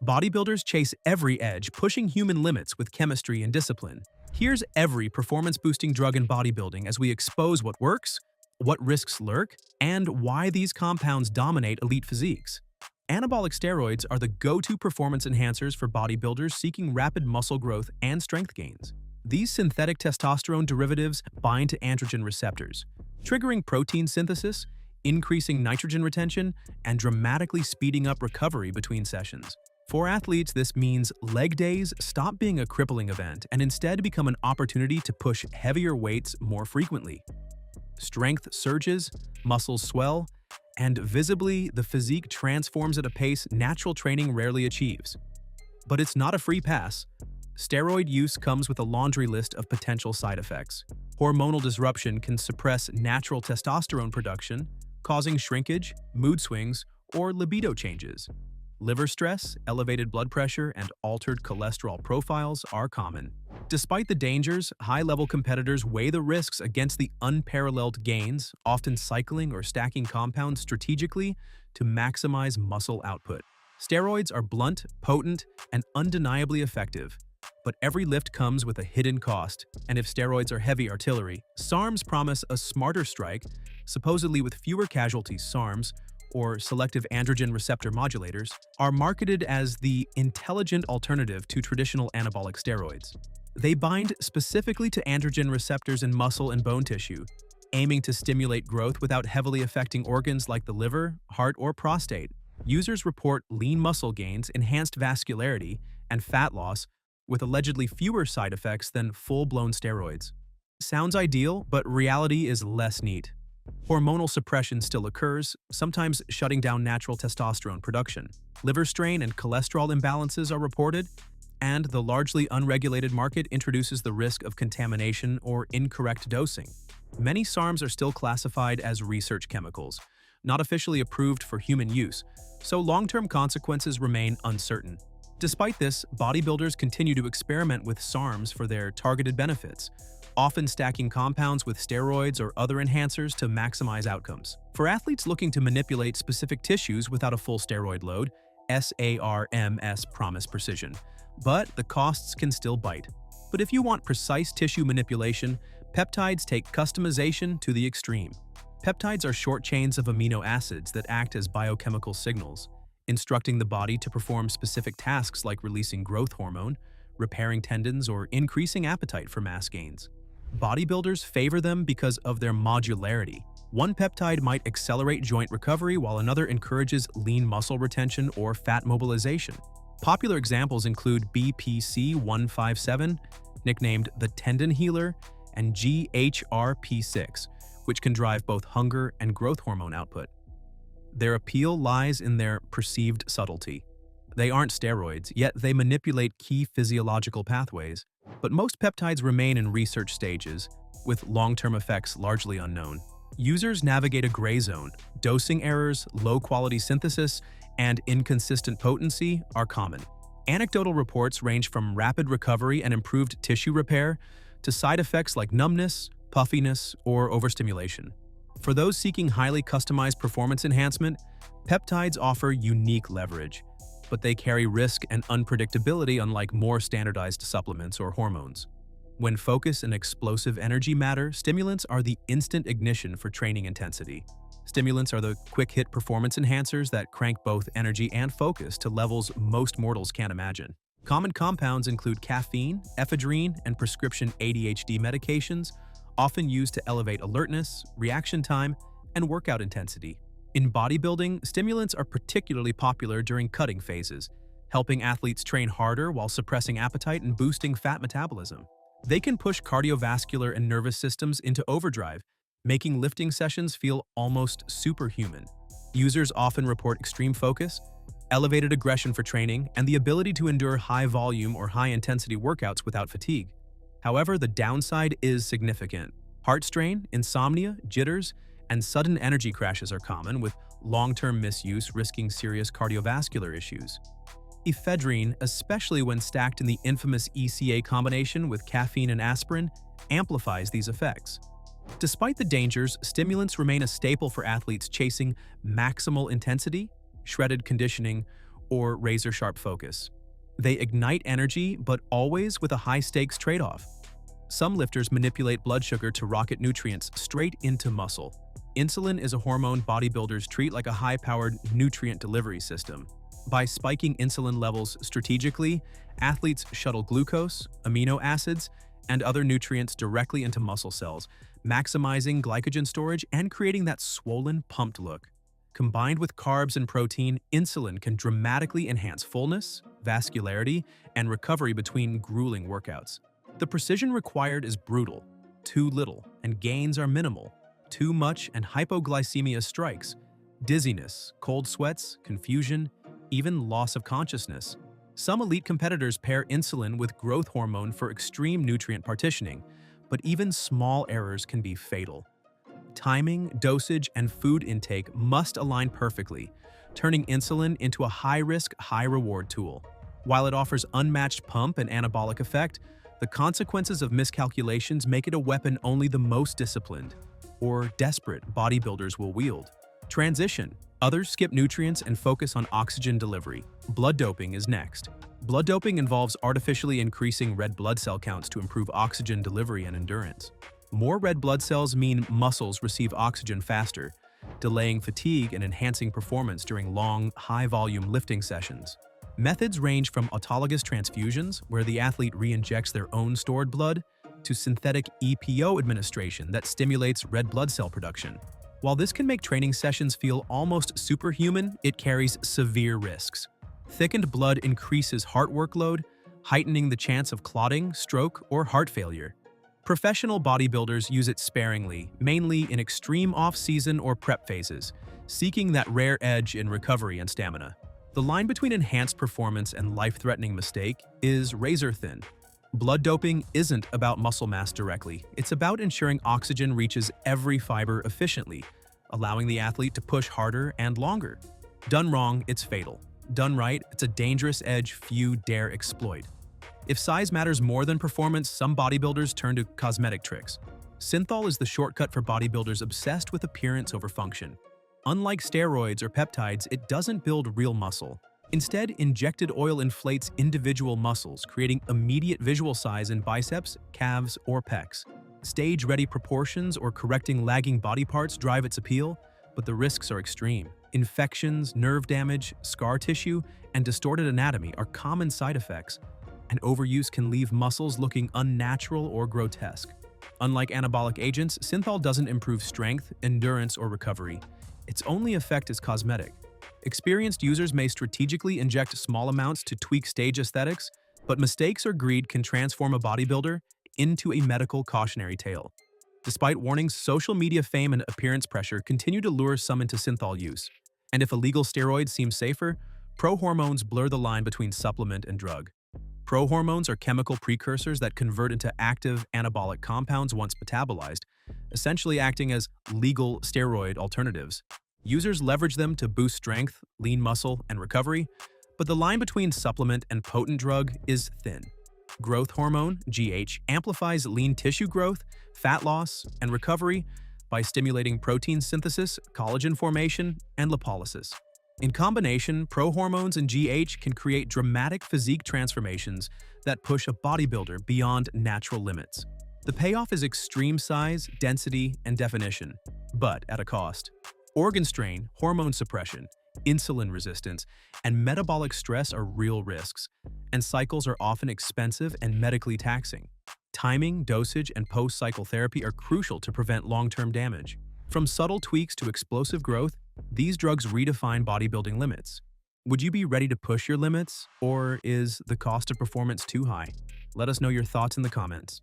Bodybuilders chase every edge, pushing human limits with chemistry and discipline. Here's every performance-boosting drug in bodybuilding as we expose what works, what risks lurk, and why these compounds dominate elite physiques. Anabolic steroids are the go-to performance enhancers for bodybuilders seeking rapid muscle growth and strength gains. These synthetic testosterone derivatives bind to androgen receptors, triggering protein synthesis, increasing nitrogen retention, and dramatically speeding up recovery between sessions. For athletes, this means leg days stop being a crippling event and instead become an opportunity to push heavier weights more frequently. Strength surges, muscles swell, and visibly, the physique transforms at a pace natural training rarely achieves. But it's not a free pass. Steroid use comes with a laundry list of potential side effects. Hormonal disruption can suppress natural testosterone production, causing shrinkage, mood swings, or libido changes. Liver stress, elevated blood pressure, and altered cholesterol profiles are common. Despite the dangers, high-level competitors weigh the risks against the unparalleled gains, often cycling or stacking compounds strategically to maximize muscle output. Steroids are blunt, potent, and undeniably effective. But every lift comes with a hidden cost, and if steroids are heavy artillery, SARMs promise a smarter strike, supposedly with fewer casualties. SARMs, or selective androgen receptor modulators, are marketed as the intelligent alternative to traditional anabolic steroids. They bind specifically to androgen receptors in muscle and bone tissue, aiming to stimulate growth without heavily affecting organs like the liver, heart, or prostate. Users report lean muscle gains, enhanced vascularity, and fat loss, with allegedly fewer side effects than full-blown steroids. Sounds ideal, but reality is less neat. Hormonal suppression still occurs, sometimes shutting down natural testosterone production. Liver strain and cholesterol imbalances are reported, and the largely unregulated market introduces the risk of contamination or incorrect dosing. Many SARMs are still classified as research chemicals, not officially approved for human use, so long-term consequences remain uncertain. Despite this, bodybuilders continue to experiment with SARMs for their targeted benefits, often stacking compounds with steroids or other enhancers to maximize outcomes. For athletes looking to manipulate specific tissues without a full steroid load, SARMs promise precision, but the costs can still bite. But if you want precise tissue manipulation, peptides take customization to the extreme. Peptides are short chains of amino acids that act as biochemical signals, instructing the body to perform specific tasks like releasing growth hormone, repairing tendons, or increasing appetite for mass gains. Bodybuilders favor them because of their modularity. One peptide might accelerate joint recovery while another encourages lean muscle retention or fat mobilization. Popular examples include BPC-157, nicknamed the tendon healer, and GHRP6, which can drive both hunger and growth hormone output. Their appeal lies in their perceived subtlety. They aren't steroids, yet they manipulate key physiological pathways. But most peptides remain in research stages, with long-term effects largely unknown. Users navigate a gray zone. Dosing errors, low-quality synthesis, and inconsistent potency are common. Anecdotal reports range from rapid recovery and improved tissue repair to side effects like numbness, puffiness, or overstimulation. For those seeking highly customized performance enhancement, peptides offer unique leverage, but they carry risk and unpredictability unlike more standardized supplements or hormones. When focus and explosive energy matter, stimulants are the instant ignition for training intensity. Stimulants are the quick-hit performance enhancers that crank both energy and focus to levels most mortals can't imagine. Common compounds include caffeine, ephedrine, and prescription ADHD medications, often used to elevate alertness, reaction time, and workout intensity. In bodybuilding, stimulants are particularly popular during cutting phases, helping athletes train harder while suppressing appetite and boosting fat metabolism. They can push cardiovascular and nervous systems into overdrive, making lifting sessions feel almost superhuman. Users often report extreme focus, elevated aggression for training, and the ability to endure high-volume or high-intensity workouts without fatigue. However, the downside is significant. Heart strain, insomnia, jitters, and sudden energy crashes are common, with long-term misuse risking serious cardiovascular issues. Ephedrine, especially when stacked in the infamous ECA combination with caffeine and aspirin, amplifies these effects. Despite the dangers, stimulants remain a staple for athletes chasing maximal intensity, shredded conditioning, or razor-sharp focus. They ignite energy, but always with a high-stakes trade-off. Some lifters manipulate blood sugar to rocket nutrients straight into muscle. Insulin is a hormone bodybuilders treat like a high-powered nutrient delivery system. By spiking insulin levels strategically, athletes shuttle glucose, amino acids, and other nutrients directly into muscle cells, maximizing glycogen storage and creating that swollen, pumped look. Combined with carbs and protein, insulin can dramatically enhance fullness, vascularity, and recovery between grueling workouts. The precision required is brutal. Too little, and gains are minimal. Too much, and hypoglycemia strikes. Dizziness, cold sweats, confusion, even loss of consciousness. Some elite competitors pair insulin with growth hormone for extreme nutrient partitioning, but even small errors can be fatal. Timing, dosage, and food intake must align perfectly, turning insulin into a high-risk, high-reward tool. While it offers unmatched pump and anabolic effect, the consequences of miscalculations make it a weapon only the most disciplined or desperate bodybuilders will wield. Transition. Others skip nutrients and focus on oxygen delivery. Blood doping is next. Blood doping involves artificially increasing red blood cell counts to improve oxygen delivery and endurance. More red blood cells mean muscles receive oxygen faster, delaying fatigue and enhancing performance during long, high-volume lifting sessions. Methods range from autologous transfusions, where the athlete re-injects their own stored blood, to synthetic EPO administration that stimulates red blood cell production. While this can make training sessions feel almost superhuman, it carries severe risks. Thickened blood increases heart workload, heightening the chance of clotting, stroke, or heart failure. Professional bodybuilders use it sparingly, mainly in extreme off-season or prep phases, seeking that rare edge in recovery and stamina. The line between enhanced performance and life-threatening mistake is razor-thin. Blood doping isn't about muscle mass directly. It's about ensuring oxygen reaches every fiber efficiently, allowing the athlete to push harder and longer. Done wrong, it's fatal. Done right, it's a dangerous edge few dare exploit. If size matters more than performance, some bodybuilders turn to cosmetic tricks. Synthol is the shortcut for bodybuilders obsessed with appearance over function. Unlike steroids or peptides, it doesn't build real muscle. Instead, injected oil inflates individual muscles, creating immediate visual size in biceps, calves, or pecs. Stage-ready proportions or correcting lagging body parts drive its appeal, but the risks are extreme. Infections, nerve damage, scar tissue, and distorted anatomy are common side effects, and overuse can leave muscles looking unnatural or grotesque. Unlike anabolic agents, synthol doesn't improve strength, endurance, or recovery. Its only effect is cosmetic. Experienced users may strategically inject small amounts to tweak stage aesthetics, but mistakes or greed can transform a bodybuilder into a medical cautionary tale. Despite warnings, social media fame and appearance pressure continue to lure some into synthol use. And if illegal steroids seem safer, pro-hormones blur the line between supplement and drug. Pro-hormones are chemical precursors that convert into active anabolic compounds once metabolized, essentially acting as legal steroid alternatives. Users leverage them to boost strength, lean muscle, and recovery, but the line between supplement and potent drug is thin. Growth hormone, GH, amplifies lean tissue growth, fat loss, and recovery by stimulating protein synthesis, collagen formation, and lipolysis. In combination, pro-hormones and GH can create dramatic physique transformations that push a bodybuilder beyond natural limits. The payoff is extreme size, density, and definition, but at a cost. Organ strain, hormone suppression, insulin resistance, and metabolic stress are real risks, and cycles are often expensive and medically taxing. Timing, dosage, and post-cycle therapy are crucial to prevent long-term damage. From subtle tweaks to explosive growth, these drugs redefine bodybuilding limits. Would you be ready to push your limits, or is the cost of performance too high? Let us know your thoughts in the comments.